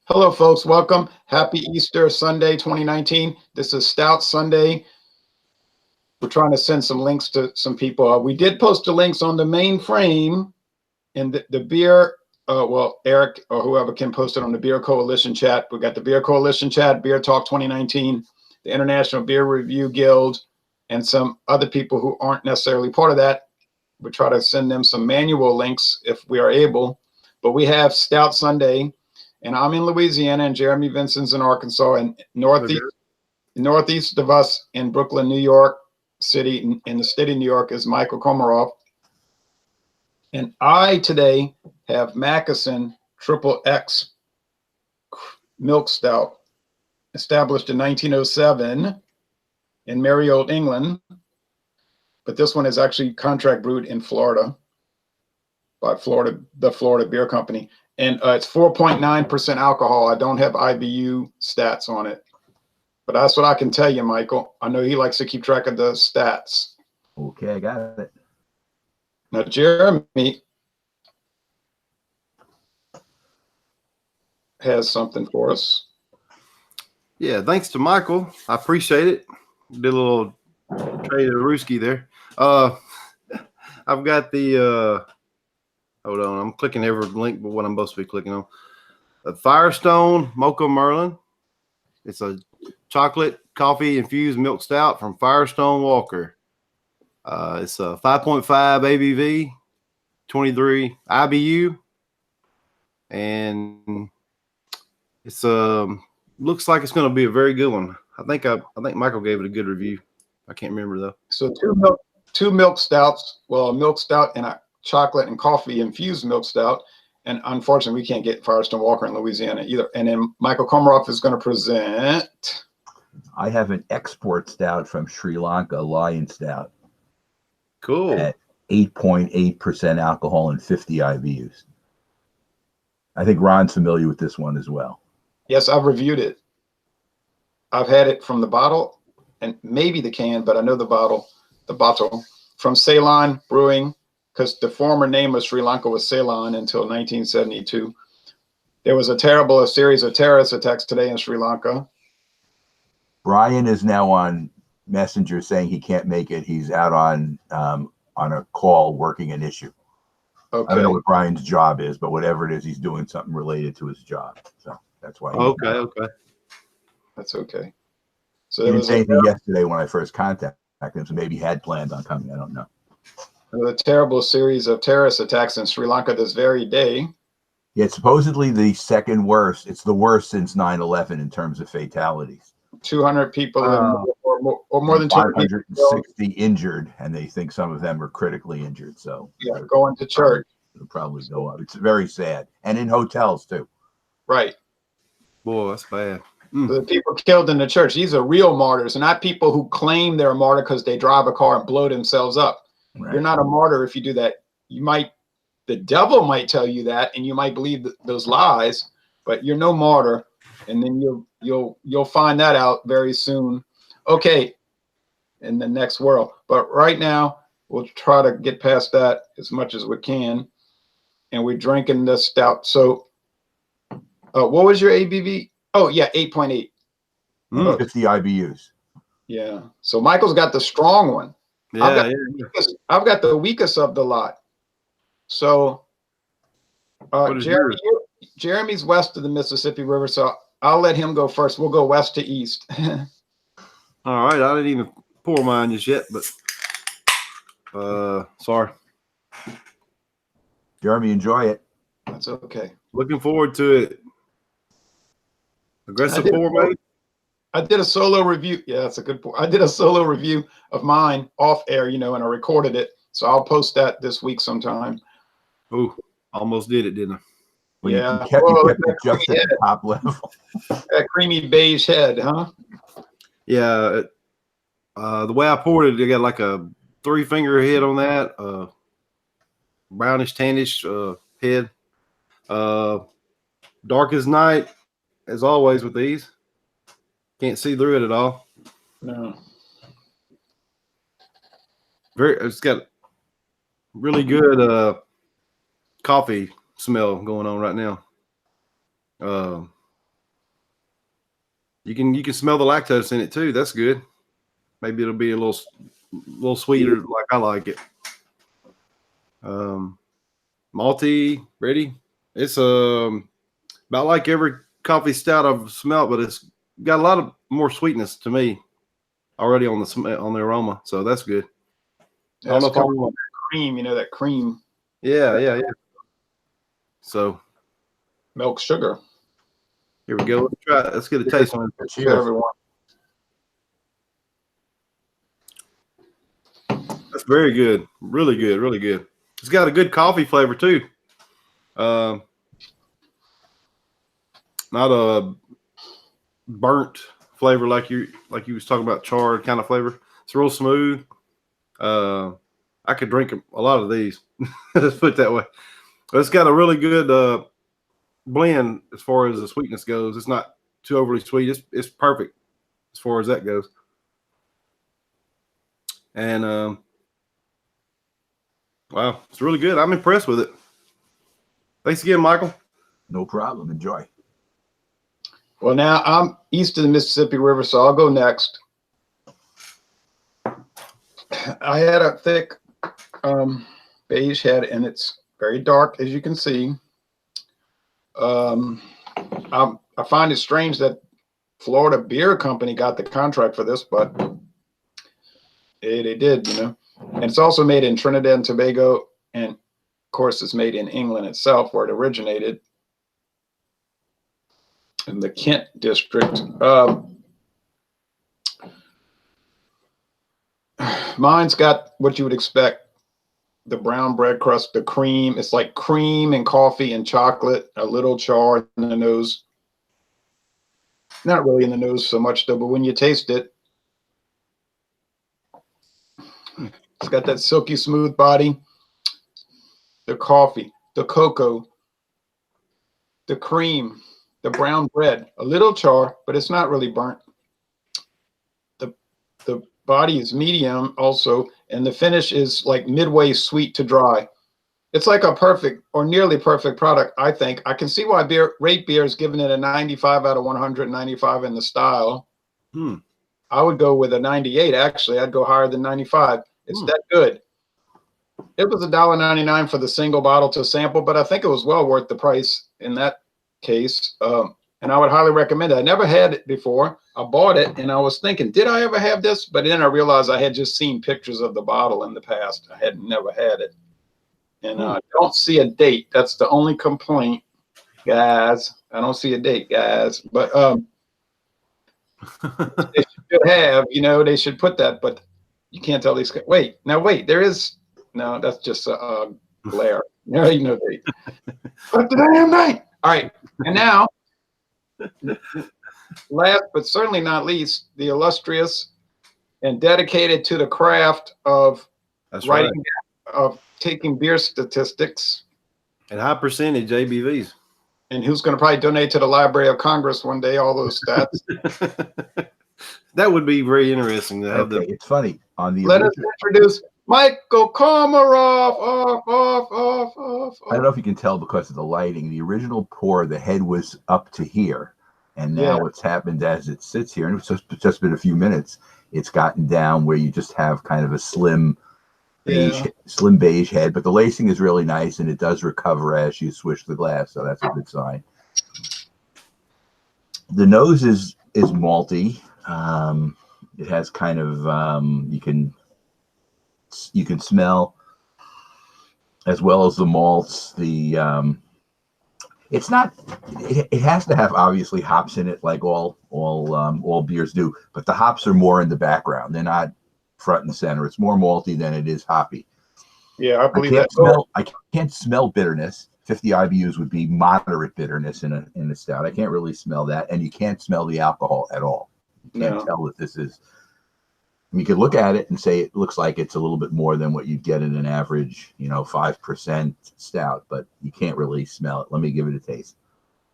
Hello, folks. Welcome. Happy Easter Sunday 2019. This is Stout Sunday. We're trying to send some links to some people. We did post the links on the mainframe and the beer. Well, Eric or whoever can post it on the Beer Coalition chat. We got the Beer Coalition chat, Beer Talk 2019, the International Beer Review Guild, and some other people who aren't necessarily part of that. We try to send them some manual links if we are able. But we have Stout Sunday. And I'm in Louisiana, and Jeremy Vincent's in Arkansas, and northeast of us in Brooklyn, New York City, in the state of New York, is Michael Komaroff. And I today have Mackeson Triple X Milk Stout, established in 1907 in merry old England. But this one is actually contract brewed in Florida by the Florida Beer Company. And it's 4.9% alcohol. I don't have IBU stats on it, but that's what I can tell you, Michael. I know he likes to keep track of the stats. Okay, I got it. Now, Jeremy has something for us. Yeah, thanks to Michael. I appreciate it. Did a little trade of Ruski there. I've got the hold on, I'm clicking every link but what I'm supposed to be clicking on. A Firestone Mocha Merlin. It's a chocolate coffee infused milk stout from Firestone Walker. It's a 5.5 ABV, 23 IBU, and it's looks like it's going to be a very good one. I think Michael gave it a good review. I can't remember though. So two milk stouts. Well, a milk stout and a chocolate and coffee infused milk stout. And unfortunately, we can't get Firestone Walker in Louisiana either. And then Michael Komaroff is going to present. I have an export stout from Sri Lanka, Lion Stout. Cool. At 8.8% alcohol and 50 IBUs. I think Ron's familiar with this one as well. Yes, I've reviewed it. I've had it from the bottle and maybe the can, but I know the bottle from Ceylon Brewing, because the former name of Sri Lanka was Ceylon until 1972. There was a series of terrorist attacks today in Sri Lanka. Brian is now on Messenger saying he can't make it. He's out on a call working an issue. Okay. I don't know what Brian's job is, but whatever it is, he's doing something related to his job. So that's why. Okay. That's okay. So he there didn't was say anything yesterday when I first contacted him, so maybe he had planned on coming. I don't know. a terrible series of terrorist attacks in Sri Lanka this very day. Yeah, it's supposedly the second worst. It's the worst since 9/11 in terms of fatalities. 200 people or more than 560 injured, and they think some of them are critically injured. So yeah, going to church. It'll probably go up. It's very sad, and in hotels too. Right. Boy, that's bad. The people killed in the church, these are real martyrs, and not people who claim they're a martyr because they drive a car and blow themselves up. Right. You're not a martyr if you do that. The devil might tell you that, and you might believe those lies, but you're no martyr. And then you'll find that out very soon. Okay, in the next world. But right now, we'll try to get past that as much as we can. And we're drinking the stout. So, what was your ABV? Oh yeah, 8.8. 50 IBUs. Yeah. So Michael's got the strong one. Yeah, I've got the weakest of the lot. So Jeremy's west of the Mississippi River, so I'll let him go first. We'll go west to east. All right. I didn't even pour mine just yet, but sorry. Jeremy, enjoy it. That's okay. Looking forward to it. Aggressive pour, mate. I did a solo review. Yeah, that's a good point. I did a solo review of mine off air, and I recorded it. So I'll post that this week sometime. Oh, almost did it, didn't I? Well, yeah. You kept it just at the top level. That creamy beige head, huh? Yeah. The way I poured it, I got like a 3-finger head on that. Brownish, tannish head. Dark as night, as always with these. Can't see through it at all. No. It's got really good coffee smell going on right now. You can smell the lactose in it too. That's good. Maybe it'll be a little sweeter, like I like it. Malty, ready? It's about like every coffee stout I've smelled, but it's got a lot of more sweetness to me already on the aroma. So that's good. I don't know if I want cream. You know that cream. Yeah. So Milk sugar. here we go. Let's try it. Let's get a taste on it. Cheers, everyone. That's very good. Really good. Really good. It's got a good coffee flavor too. Not a burnt flavor like you was talking about, charred kind of flavor. It's real smooth. I could drink a lot of these. Let's put it that way. But it's got a really good blend as far as the sweetness goes. It's not too overly sweet. It's perfect as far as that goes. And wow, it's really good. I'm impressed with it. Thanks again, Michael. No problem. Enjoy. Well, now I'm east of the Mississippi River, so I'll go next. I had a thick beige head, and it's very dark, as you can see. I find it strange that Florida Beer Company got the contract for this, but they did, you know. And it's also made in Trinidad and Tobago, and of course, it's made in England itself, where it originated in the Kent district. Mine's got what you would expect. The brown bread crust, the cream. It's like cream and coffee and chocolate, a little char in the nose. Not really in the nose so much, though, but when you taste it, it's got that silky smooth body. The coffee, the cocoa, the cream, the brown bread, a little char, but it's not really burnt. The body is medium also, and the finish is like midway sweet to dry. It's like a perfect or nearly perfect product, I think. I can see why Rate Beer is giving it a 95 out of 100, 95 in the style. I would go with a 98, actually. I'd go higher than 95. It's that good. It was $1.99 for the single bottle to sample, but I think it was well worth the price in that case. And I would highly recommend it. I never had it before. I bought it and I was thinking, did I ever have this? But then I realized I had just seen pictures of the bottle in the past. I had never had it. And I don't see a date. That's the only complaint, guys. I don't see a date, guys. But they should have, you know, they should put that, but you can't tell these guys. Wait, there is. No, that's just a glare. No date. But the damn thing. All right. And now, last but certainly not least, the illustrious and dedicated to the craft of writing, of taking beer statistics. And high percentage ABVs. And who's going to probably donate to the Library of Congress one day, all those stats. That would be very interesting to have. It's funny. Let us introduce Michael Komarov. Off. I don't know if you can tell because of the lighting. The original pour, the head was up to here. And now what's happened as it sits here, and it's just been a few minutes, it's gotten down where you just have kind of a slim beige head. But the lacing is really nice, and it does recover as you swish the glass, so that's a good sign. The nose is malty. It has kind of you can smell, as well as the malts. It's not. It has to have obviously hops in it, like all beers do. But the hops are more in the background. They're not front and center. It's more malty than it is hoppy. Yeah, I believe that. I can't smell bitterness. 50 IBUs would be moderate bitterness in a stout. I can't really smell that, and you can't smell the alcohol at all. You can't tell that this is. You could look at it and say it looks like it's a little bit more than what you'd get in an average, 5% stout, but you can't really smell it. Let me give it a taste.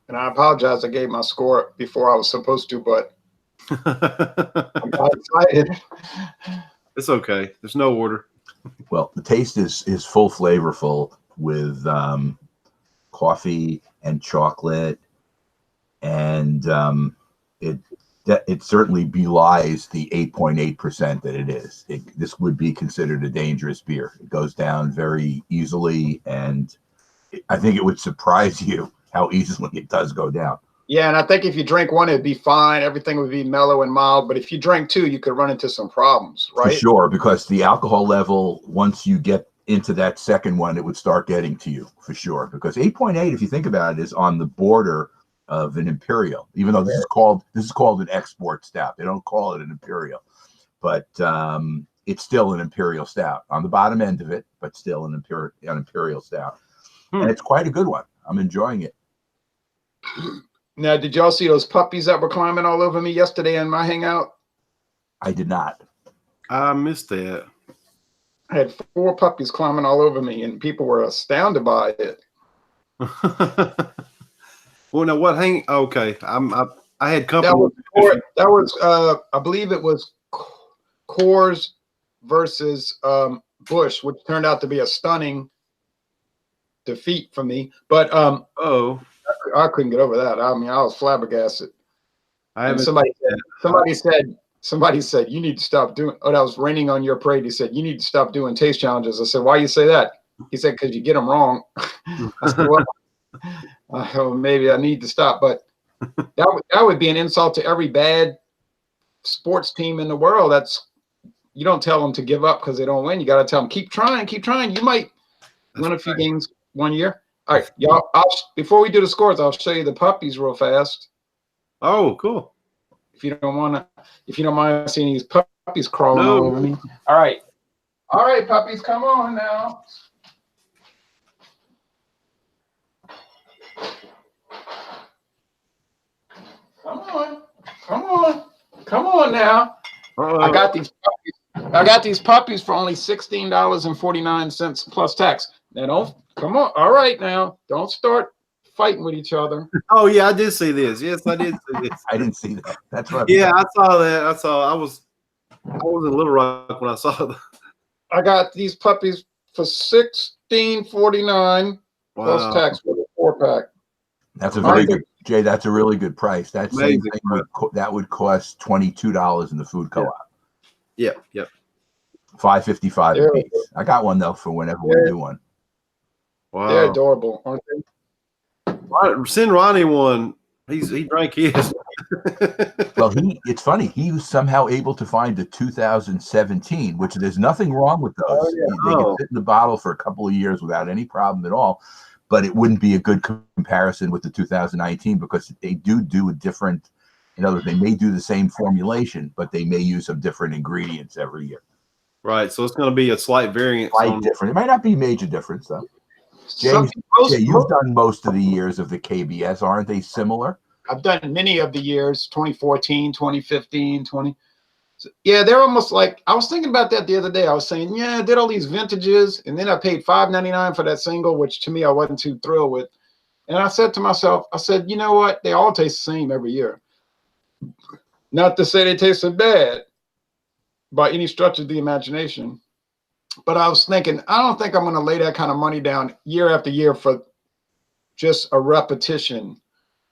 And I apologize. I gave my score before I was supposed to, but I'm not excited. It's okay. There's no order. Well, the taste is full flavorful with coffee and chocolate, and that it certainly belies the 8.8% that it is. This would be considered a dangerous beer. It goes down very easily, and I think it would surprise you how easily it does go down. Yeah, and I think if you drink one, it'd be fine. Everything would be mellow and mild. But if you drink two, you could run into some problems, right? For sure, because the alcohol level, once you get into that second one, it would start getting to you, for sure. Because 8.8, if you think about it, is on the border of an imperial, even though this is called an export stout. They don't call it an imperial, but it's still an imperial stout on the bottom end of it, but still an imperial stout. And it's quite a good one. I'm enjoying it. Now, did y'all see those puppies that were climbing all over me yesterday in my hangout? I did not. I missed that. I had 4 puppies climbing all over me, and people were astounded by it. Well, now what hang? Okay, I had company. That was I believe it was Coors versus Bush, which turned out to be a stunning defeat for me. But I couldn't get over that. I mean, I was flabbergasted. Somebody said you need to stop doing. Oh, that was raining on your parade. He said you need to stop doing taste challenges. I said, why you say that? He said because you get them wrong. I said, well, maybe I need to stop. But that would be an insult to every bad sports team in the world. You don't tell them to give up because they don't win. You got to tell them keep trying. You might win a few games one year. All right, y'all. Before we do the scores, I'll show you the puppies real fast. Oh, cool. If you don't mind seeing these puppies crawling all over me. All right, puppies, come on now. Come on now. I got these puppies for only $16.49 plus tax. Now come on. All right, now don't start fighting with each other. Oh yeah, I did see this. Yes, I did see this. I didn't see that. That's right. Yeah, I saw that. I was in Little Rock when I saw that. I got these puppies for $16.49 plus tax for the 4-pack. That's a very good, Jay. That's a really good price. That same thing would cost $22 in the food co-op. Yep. $5.55 a piece. I got one though for whenever we do one. Wow, they're adorable, aren't they? Send Ronnie one. He drank his. Well, it's funny. He was somehow able to find the 2017, which there's nothing wrong with those. Oh, yeah. They can sit in the bottle for a couple of years without any problem at all. But it wouldn't be a good comparison with the 2019 because they do a different. In other words, they may do the same formulation, but they may use some different ingredients every year. Right. So it's going to be a slight variance. Different. It might not be a major difference though. James, you've done most of the years of the KBS. Aren't they similar? I've done many of the years, 2014, 2015, 20. Yeah, they're almost like, I was thinking about that the other day. I was saying, yeah, I did all these vintages, and then I paid $5.99 for that single, which to me I wasn't too thrilled with. And I said to myself, you know what? They all taste the same every year. Not to say they tasted bad by any stretch of the imagination. But I was thinking, I don't think I'm going to lay that kind of money down year after year for just a repetition.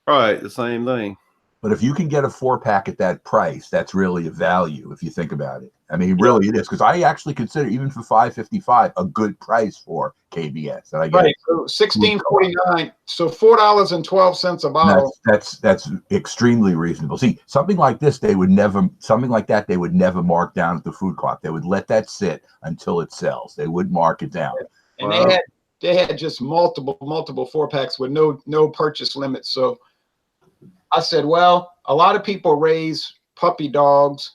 Right, the same thing. But if you can get a 4-pack at that price, that's really a value if you think about it. I mean, really it is, because I actually consider even for $5.55 a good price for KBS. And I get so $16.49, so $4.12 a bottle. That's extremely reasonable. See, something like that they would never mark down at the food court. They would let that sit until it sells. They would mark it down. And they had just multiple 4-packs with no purchase limit. So I said, well, a lot of people raise puppy dogs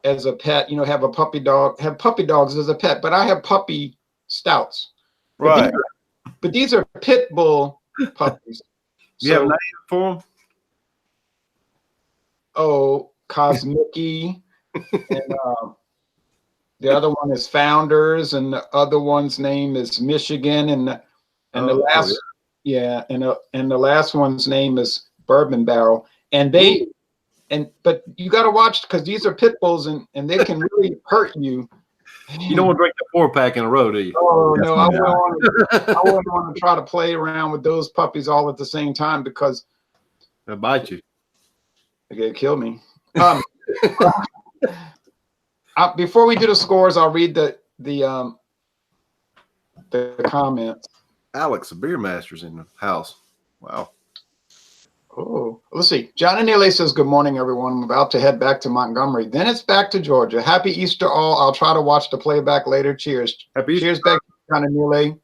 as a pet, have puppy dogs as a pet, but I have puppy stouts. Right. But these are pit bull puppies. You have a name for them? Oh, Cosmicky. And the other one is Founders, and the other one's name is Michigan, and the last one's name is Bourbon Barrel. And but you got to watch, because these are pit bulls, and they can really hurt you. You don't want to drink the 4-pack in a row, do you? Oh no, I wouldn't want to try to play around with those puppies all at the same time, because they'll bite you. They're gonna kill me. Um, before we do the scores, I'll read the comments. Alex, the beer master's in the house. Wow. Oh, let's see. John Anile says, good morning, everyone. I'm about to head back to Montgomery. Then it's back to Georgia. Happy Easter all. I'll try to watch the playback later. Cheers. Happy Cheers Easter. back to John Anile.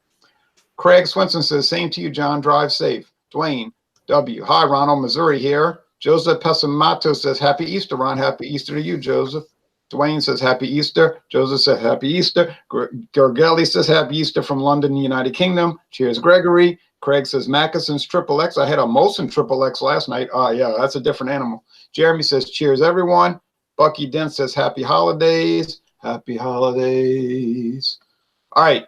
Craig Swinson says, same to you, John. Drive safe. Dwayne W. Hi, Ronald, Missouri here. Joseph Pessamato says, happy Easter, Ron. Happy Easter to you, Joseph. Dwayne says, happy Easter. Joseph says, happy Easter. Gergelli says, happy Easter from London, United Kingdom. Cheers, Gregory. Craig says, Mackeson's Triple X. I had a Molson Triple X last night. Yeah, that's a different animal. Jeremy says, cheers, everyone. Bucky Dent says, happy holidays. Happy holidays. All right.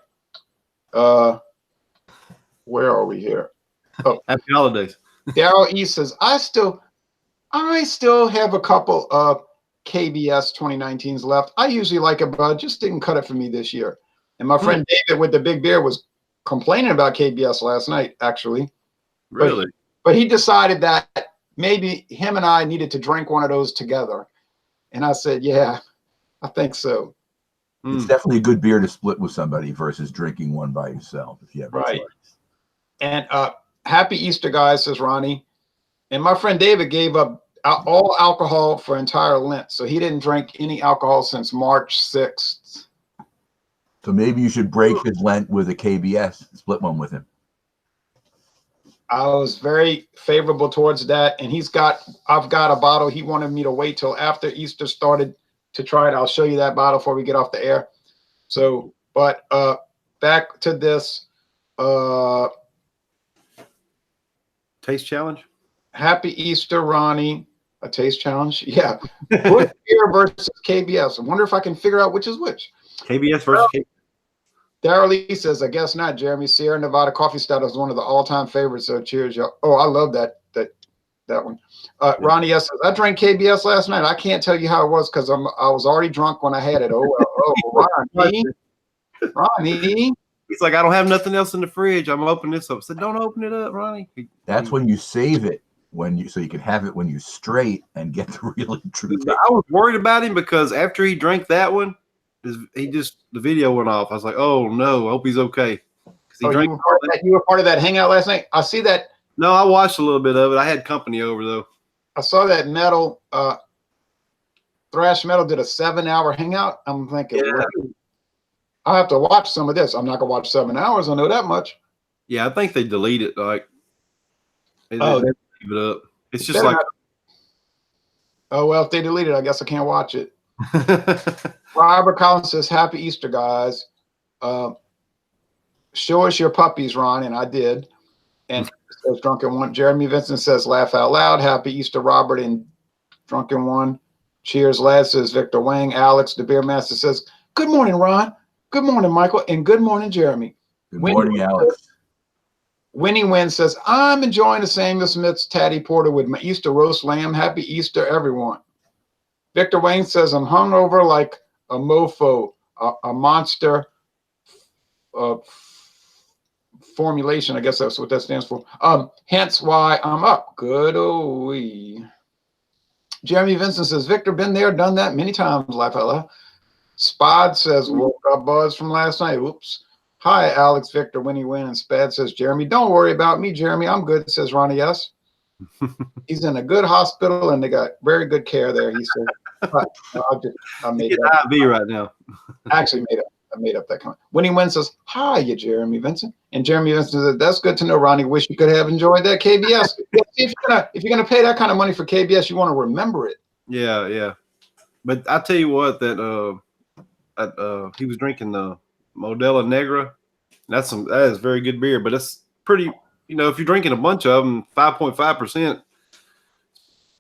Where are we here? Oh, happy holidays. Daryl E says, I still have a couple of KBS 2019s left. I usually like it, but just didn't cut it for me this year. And my friend David with the big beer was complaining about KBS last night, actually. Really? But he decided that maybe him and I needed to drink one of those together. And I said, yeah, I think so. It's definitely a good beer to split with somebody versus drinking one by yourself, if you have right. And happy Easter, guys, says Ronnie. And my friend David gave up all alcohol for entire Lent. So he didn't drink any alcohol since March 6th. So maybe you should break his Lent with a KBS, split one with him. I was very favorable towards that. And I've got a bottle. He wanted me to wait till after Easter started to try it. I'll show you that bottle before we get off the air. So, but back to this. Taste challenge? Happy Easter, Ronnie. A taste challenge? Yeah. Bush beer versus KBS. I wonder if I can figure out which is which. KBS versus KBS. Darryl Lee says, I guess not, Jeremy. Sierra Nevada Coffee Stout is one of the all-time favorites, so cheers, y'all. Oh, I love that one. Ronnie S. says, I drank KBS last night. I can't tell you how it was because I was already drunk when I had it. Ronnie. He's like, I don't have nothing else in the fridge. I'm opening this up. I said, don't open it up, Ronnie. That's when you save it so you can have it when you're straight and get the really true taste. I was worried about him because after he drank that one, the video went off. I was like, oh no, I hope he's okay. You were part of that hangout last night? I see that. No, I watched a little bit of it. I had company over though. I saw that Thrash Metal did a 7-hour hangout. I'm thinking, I'll have to watch some of this. I'm not gonna watch 7 hours. I know that much. Yeah, I think they delete it. Like, they leave it up. It's just like, oh well, if they delete it, I guess I can't watch it. Robert Collins says, "Happy Easter, guys. Show us your puppies, Ron," and I did. And says Drunken One. Jeremy Vincent says, "Laugh out loud." Happy Easter, Robert and Drunken One. Cheers, lad, says Victor Wang. Alex, the beer master, says, "Good morning, Ron. Good morning, Michael, and good morning, Jeremy." Good morning, Alex. Winnie Wynn says, "I'm enjoying the Samuel Smith's Tatty Porter with my Easter roast lamb. Happy Easter, everyone." Victor Wayne says, "I'm hungover like a mofo, a monster formulation." I guess that's what that stands for. Hence why I'm up. Good-o-wee. Jeremy Vincent says, "Victor, been there, done that many times, laugh out loud." Spad says, "Woke up buzz from last night." Oops. Hi, Alex, Victor, Winnie Wynn, and Spad says, "Jeremy, don't worry about me, Jeremy. I'm good," says Ronnie S. He's in a good hospital, and they got very good care there, he said. I made that IV right now. Actually made up that comment. Winnie Wynn says, "Hi, you Jeremy Vincent." And Jeremy Vincent said, "That's good to know, Ronnie. Wish you could have enjoyed that KBS." if you're gonna pay that kind of money for KBS, you want to remember it. Yeah. But I tell you what, that he was drinking the Modelo Negra. That is very good beer, but it's pretty. If you're drinking a bunch of them, 5.5%,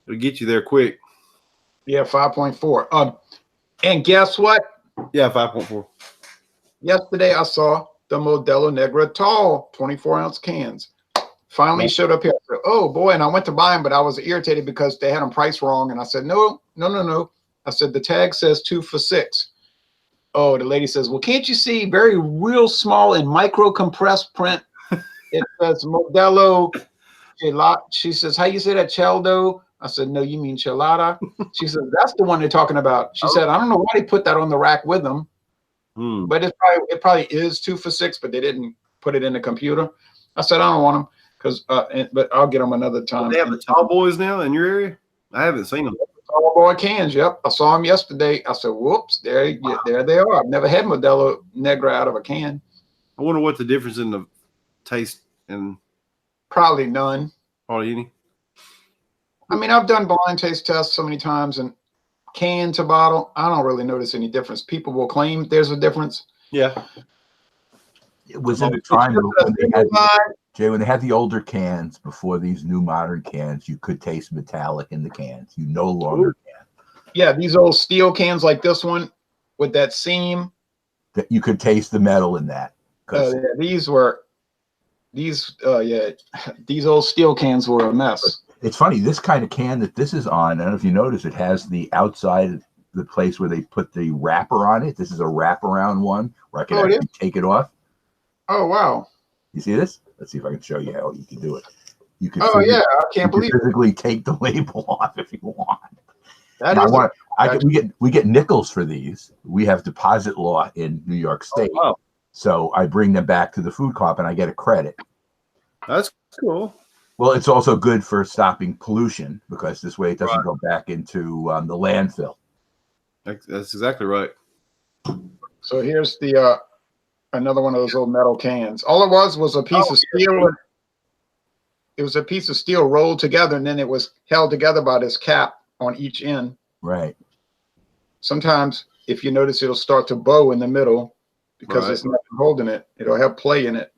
it'll get you there quick. Yeah, 5.4. And guess what? Yeah, 5.4. Yesterday I saw the Modelo Negra tall 24-ounce cans. Finally showed up here. I said, oh boy, and I went to buy them, but I was irritated because they had them priced wrong. And I said, no. I said, the tag says 2 for $6. Oh, the lady says, well, can't you see very real small and micro compressed print? It says Modelo. She says, how you say that? Cheldo I said, no, you mean Chelada? She said, that's the one they're talking about. She said, I don't know why they put that on the rack with them, but it probably is 2 for $6, but they didn't put it in the computer. I said, I don't want them but I'll get them another time. They have the tall boys now in your area? I haven't seen them. Tall boy cans, yep. I saw them yesterday. I said, whoops, there they are. I've never had Modelo Negra out of a can. I wonder what the difference in the taste and probably none. Hardly any. I mean, I've done blind taste tests so many times, and can to bottle, I don't really notice any difference. People will claim there's a difference. Yeah. It was in the time when they had the older cans before these new modern cans, you could taste metallic in the cans. You no longer can. Yeah, these old steel cans like this one with that seam. That you could taste the metal in that. Yeah, these old steel cans were a mess. It's funny, this kind of can that this is on, I don't know if you notice, it has the outside, the place where they put the wrapper on it. This is a wraparound one where I can actually take it off. Oh, wow. You see this? Let's see if I can show you how you can do it. You can I can't believe physically take the label off if you want. We get nickels for these. We have deposit law in New York State. Oh, wow. So I bring them back to the food co-op and I get a credit. That's cool. Well, it's also good for stopping pollution because this way it doesn't go back into the landfill. That's exactly right. So here's the another one of those old metal cans. All it was a piece of steel. It was a piece of steel rolled together, and then it was held together by this cap on each end. Right. Sometimes, if you notice, it'll start to bow in the middle because it's not holding it. It'll have play in it.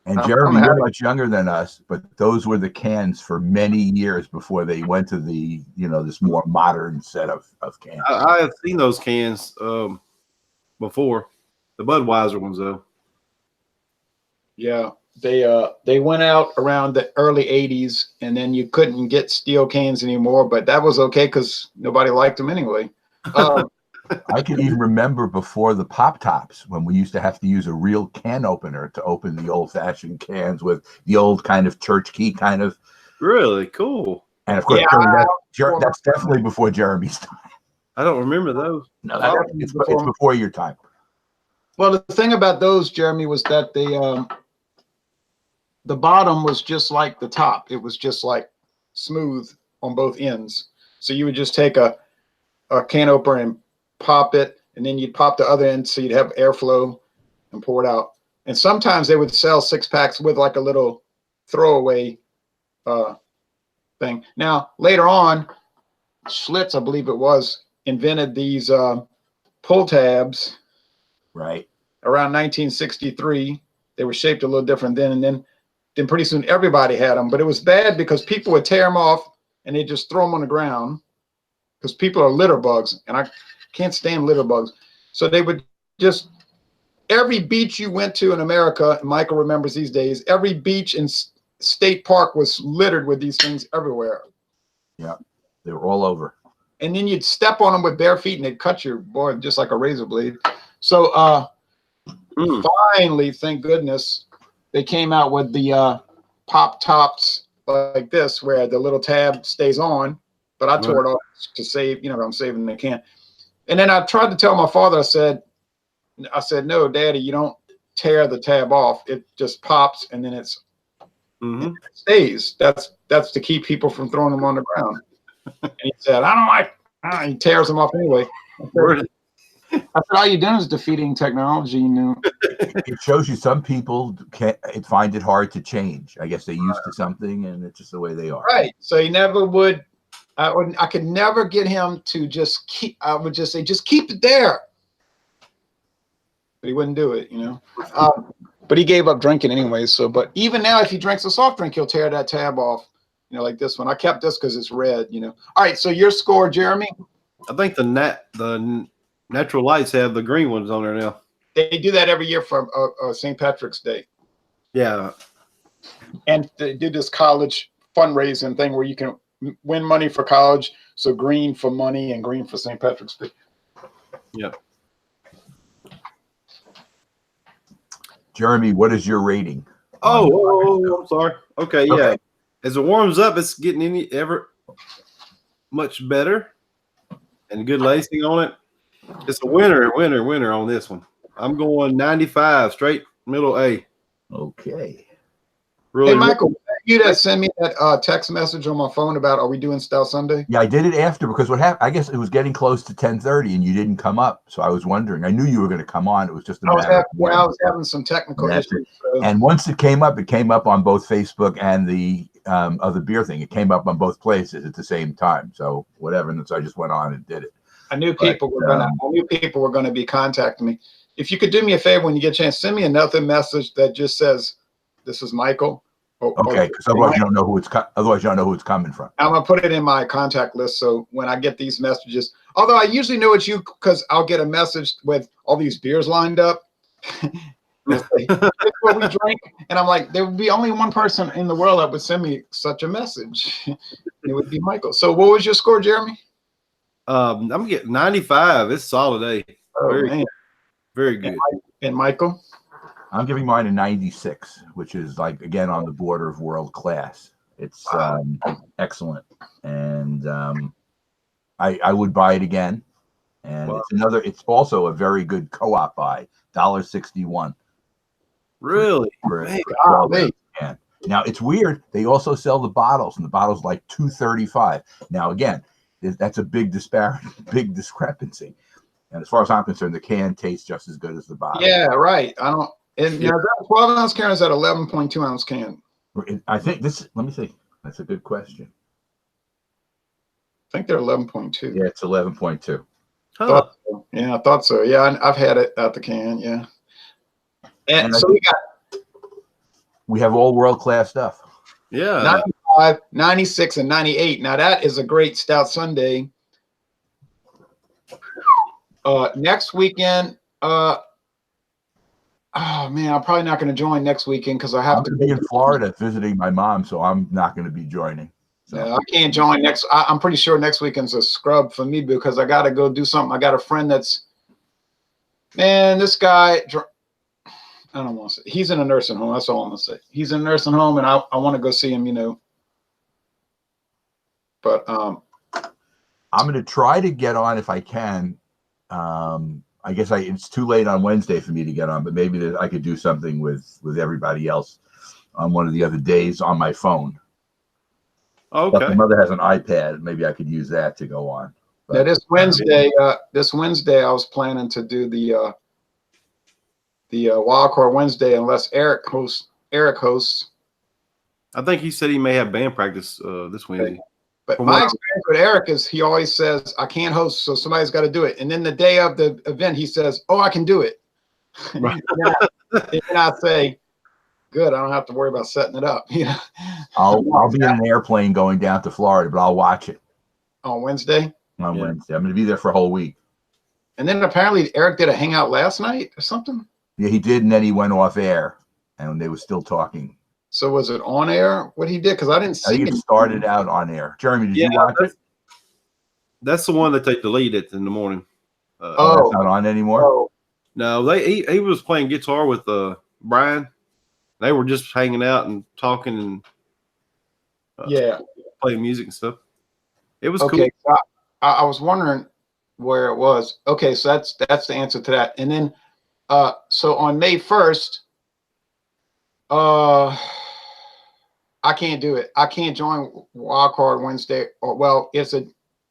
And Jeremy, you're much younger than us, but those were the cans for many years before they went to the, this more modern set of cans. I have seen those cans before, the Budweiser ones though. Yeah, they went out around the early 80s, and then you couldn't get steel cans anymore, but that was okay because nobody liked them anyway. I can even remember before the Pop Tops when we used to have to use a real can opener to open the old-fashioned cans with the old kind of church key kind of. Really cool. And of course, that's definitely before Jeremy's time. I don't remember those. No, it's before your time. Well, the thing about those, Jeremy, was that the bottom was just like the top. It was just like smooth on both ends. So you would just take a can opener and pop it, and then you'd pop the other end so you'd have airflow and pour it out. And sometimes they would sell 6-packs with like a little throwaway thing. Now, later on, Schlitz, I believe it was, invented these pull tabs. Right. Around 1963. They were shaped a little different then, and then pretty soon everybody had them. But it was bad because people would tear them off and they just throw them on the ground because people are litter bugs, and I can't stand litter bugs. So they would just, every beach you went to in America, and Michael remembers these days, every beach in State Park was littered with these things everywhere. Yeah, they were all over. And then you'd step on them with bare feet and they'd cut your board just like a razor blade. So finally, thank goodness, they came out with the Pop Tops like this, where the little tab stays on, but I tore it off to save, I'm saving the can. And then I tried to tell my father, I said, no, Daddy, you don't tear the tab off. It just pops and then it stays. That's to keep people from throwing them on the ground. And he said, I don't like, he tears them off anyway. I said, all you're doing is defeating technology. It shows you some people find it hard to change. I guess they're used to something and it's just the way they are. Right. So he never would. I could never get him to just keep. I would just say, just keep it there. But he wouldn't do it, But he gave up drinking anyway. So, but even now, if he drinks a soft drink, he'll tear that tab off. Like this one. I kept this because it's red. All right. So your score, Jeremy? I think the Natural Lights have the green ones on there now. They do that every year for St. Patrick's Day. Yeah. And they do this college fundraising thing where you can win money for college. So green for money and green for St. Patrick's Day. Yeah. Jeremy, what is your rating? Oh, I'm sorry. Okay, yeah. As it warms up, it's getting much better and good lacing on it. It's a winner on this one. I'm going 95 straight middle A. Okay. Really, Hey, Michael, you that send me that text message on my phone about, are we doing Stout Sunday? Yeah, I did it after because what happened, I guess it was getting close to 10:30 and you didn't come up. So I was wondering, I knew you were going to come on. It was just a matter of when. I was having some technical issues. So. And once it came up on both Facebook and the other beer thing. It came up on both places at the same time. So whatever. And so I just went on and did it. I knew people were gonna be contacting me. If you could do me a favor when you get a chance, send me another message that just says, "This is Michael." Okay, because otherwise you don't know who it's coming from. I'm gonna put it in my contact list, so when I get these messages, although I usually know it's you because I'll get a message with all these beers lined up. It's what we drink, and I'm like, there would be only one person in the world that would send me such a message. It would be Michael. So, what was your score, Jeremy? I'm getting 95. It's solid A. Very good. And Michael? I'm giving mine a 96, which is like, again, on the border of world class. It's excellent. And I would buy it again. And it's also a very good co-op buy, $1.61. Really? Now it's weird. They also sell the bottles, and the bottles like $2.35. Now, again, that's a big discrepancy. And as far as I'm concerned, the can tastes just as good as the bottle. Yeah, right. Now that 12-ounce can is that 11.2-ounce can? I think this. Let me see. That's a good question. I think they're 11.2. Yeah, it's 11.2. Huh. I thought so. Yeah, I've had it out the can. Yeah. And so we have all world class stuff. Yeah. 95, 96, and 98. Now that is a great Stout Sunday. Next weekend, oh man, I'm probably not going to join next weekend because I have to be in Florida visiting my mom, so I'm not going to be joining. So. Yeah, I can't join next. I'm pretty sure next weekend's a scrub for me because I got to go do something. I got a friend this guy. I don't want to say he's in a nursing home. That's all I'm gonna say. He's in a nursing home, and I want to go see him. But I'm gonna try to get on if I can. I guess it's too late on Wednesday for me to get on, but maybe I could do something with everybody else on one of the other days on my phone. Okay. But my mother has an iPad. Maybe I could use that to go on. But, now this Wednesday, I was planning to do the Wild Card Wednesday unless Eric hosts. I think he said he may have band practice this Wednesday. Okay. But my experience with Eric is he always says, I can't host, so somebody's got to do it. And then the day of the event, he says, oh, I can do it. Right. and I say, good, I don't have to worry about setting it up. I'll be in an airplane going down to Florida, but I'll watch it. On Wednesday? On Wednesday. I'm going to be there for a whole week. And then apparently Eric did a hangout last night or something? Yeah, he did, and then he went off air, and they were still talking. So was it on air what he did? Because I didn't see it. Started out on air. Jeremy, did you watch it? That's the one that they deleted in the morning. That's not on anymore? Oh. No, he was playing guitar with Brian. They were just hanging out and talking and playing music and stuff. It was cool. So I was wondering where it was. Okay, so that's the answer to that. And then so on May 1st, I can't do it. I can't join Wildcard Wednesday. It's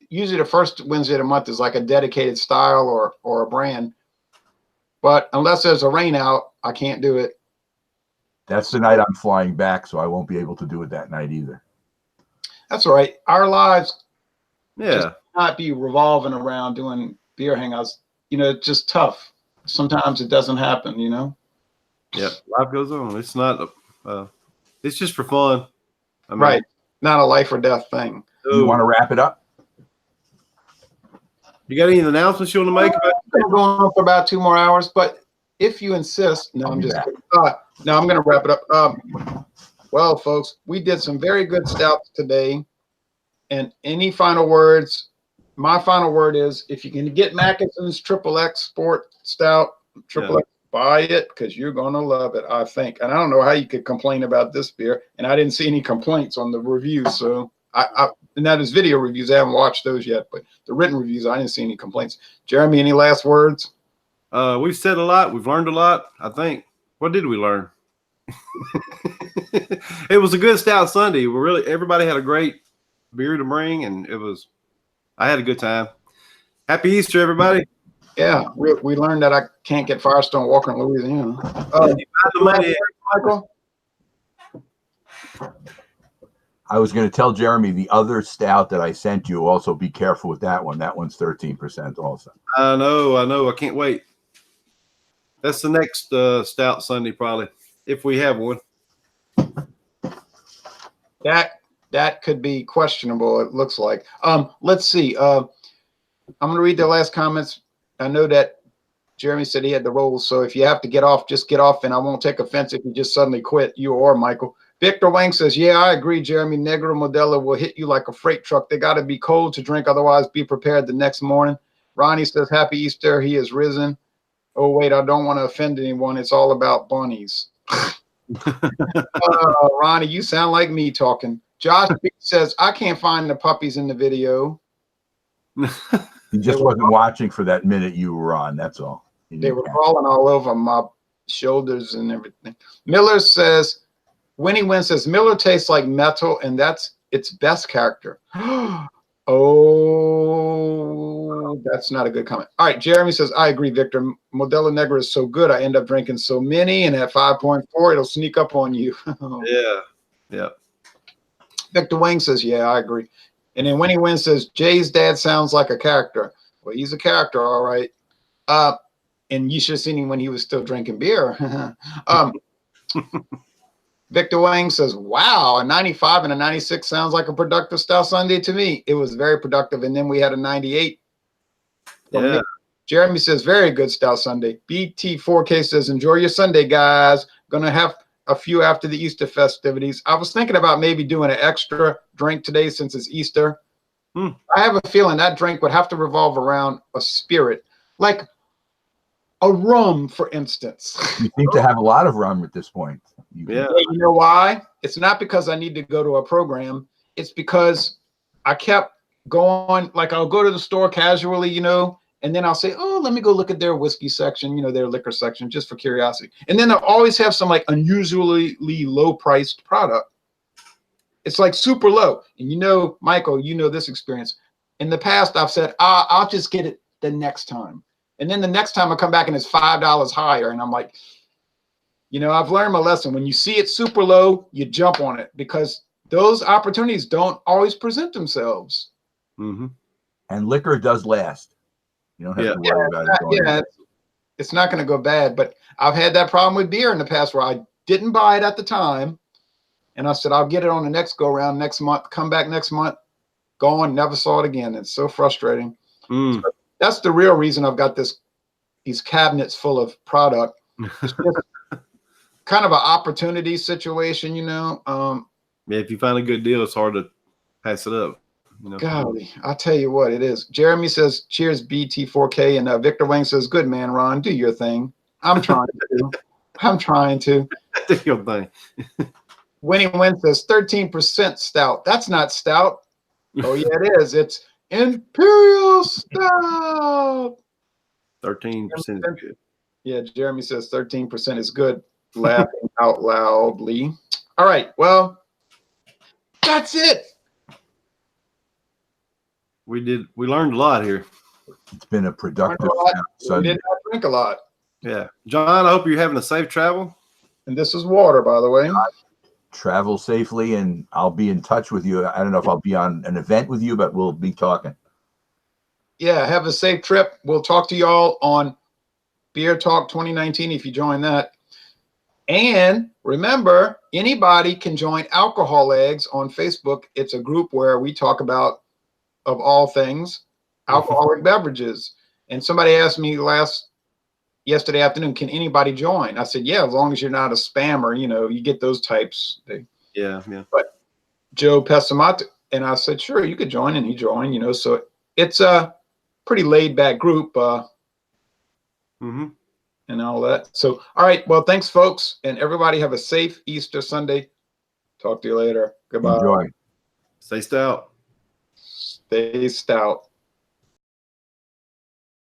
usually the first Wednesday of the month is like a dedicated style or a brand. But unless there's a rain out, I can't do it. That's the night I'm flying back, so I won't be able to do it that night either. That's all right. Our lives just not be revolving around doing beer hangouts. It's just tough. Sometimes it doesn't happen, Yeah, life goes on. It's not it's just for fun. Right. Not a life or death thing. You want to wrap it up? You got any announcements you want to make? I'm going on for about 2 more hours, but if you insist, I'm just kidding. No, I'm going to wrap it up. Well, folks, we did some very good stouts today. And any final words? My final word is if you can get Mackeson's XXX Sport Stout, XXX, buy it because you're going to love it, I think. And I don't know how you could complain about this beer. And I didn't see any complaints on the review. So And that is video reviews. I haven't watched those yet, but the written reviews, I didn't see any complaints. Jeremy, any last words? We've said a lot. We've learned a lot, I think. What did we learn? It was a good Stout Sunday. Everybody had a great beer to bring, and I had a good time. Happy Easter, everybody. Yeah, we learned that I can't get Firestone Walker in Louisiana. The money, Michael? I was going to tell Jeremy the other stout that I sent you, also be careful with that one. That one's 13% also. I know. I can't wait. That's the next Stout Sunday, probably, if we have one. That could be questionable, it looks like. Let's see. I'm going to read the last comments. I know that Jeremy said he had the rolls, so if you have to get off, just get off, and I won't take offense if you just suddenly quit, you or Michael. Victor Wang says, yeah, I agree, Jeremy. Negro Modelo will hit you like a freight truck. They got to be cold to drink, otherwise be prepared the next morning. Ronnie says, happy Easter. He is risen. Oh, wait, I don't want to offend anyone. It's all about bunnies. Ronnie, you sound like me talking. Josh says, I can't find the puppies in the video. He just wasn't watching for that minute you were on. That's all. They were crawling all over my shoulders and everything. Miller says, Winnie Wynn says, Miller tastes like metal, and that's its best character. Oh, that's not a good comment. All right, Jeremy says, I agree, Victor. Modelo Negra is so good, I end up drinking so many, and at 5.4, it'll sneak up on you. Yeah. Victor Wang says, yeah, I agree. And then Winnie Wynn says, Jay's dad sounds like a character. Well, he's a character, all right. And you should have seen him when he was still drinking beer. Victor Wang says, wow, a 95 and a 96 sounds like a productive Stout Sunday to me. It was very productive. And then we had a 98. Yeah. Jeremy says, very good Stout Sunday. BT4K says, enjoy your Sunday, guys. Gonna have a few after the Easter festivities. I was thinking about maybe doing an extra drink today since it's Easter. I have a feeling that drink would have to revolve around a spirit, like a rum, for instance. You seem to have a lot of rum at this point. Yeah. You know why? It's not because I need to go to a program. It's because I kept going, like I'll go to the store casually, and then I'll say, oh, let me go look at their whiskey section, their liquor section, just for curiosity. And then they'll always have some like unusually low priced product. It's like super low. And Michael, this experience. In the past, I've said, I'll just get it the next time. And then the next time I come back and it's $5 higher. And I'm like, I've learned my lesson. When you see it super low, you jump on it, because those opportunities don't always present themselves. Mm-hmm. And liquor does last. You don't have to worry about it going it's not going to go bad. But I've had that problem with beer in the past where I didn't buy it at the time. And I said, I'll get it on the next go around next month, come back next month, gone, never saw it again. It's so frustrating. So that's the real reason I've got these cabinets full of product. It's just kind of an opportunity situation, Yeah, if you find a good deal, it's hard to pass it up. Golly, I'll tell you what it is. Jeremy says, cheers, BT4K. And Victor Wang says, good man, Ron, do your thing. I'm trying to. Do your thing. Winnie Wynn says, 13% stout. That's not stout. Oh, yeah, it is. It's Imperial Stout. 13% is good. Yeah, Jeremy says 13% is good. Laughing out loudly. All right, well, that's it. We learned a lot here. It's been a productive Sunday. We did not drink a lot. Yeah. John, I hope you're having a safe travel. And this is water, by the way. Travel safely, and I'll be in touch with you. I don't know if I'll be on an event with you, but we'll be talking. Yeah, have a safe trip. We'll talk to y'all on Beer Talk 2019 if you join that. And remember, anybody can join Alcohol Eggs on Facebook. It's a group where we talk about, of all things, alcoholic beverages. And somebody asked me yesterday afternoon, can anybody join? I said, yeah, as long as you're not a spammer, you get those types. Yeah. But Joe Pesamato, and I said, sure, you could join, and he joined, so it's a pretty laid back group. And all that. So, all right. Well, thanks, folks. And everybody have a safe Easter Sunday. Talk to you later. Goodbye. Enjoy. Stay stout. Stay stout.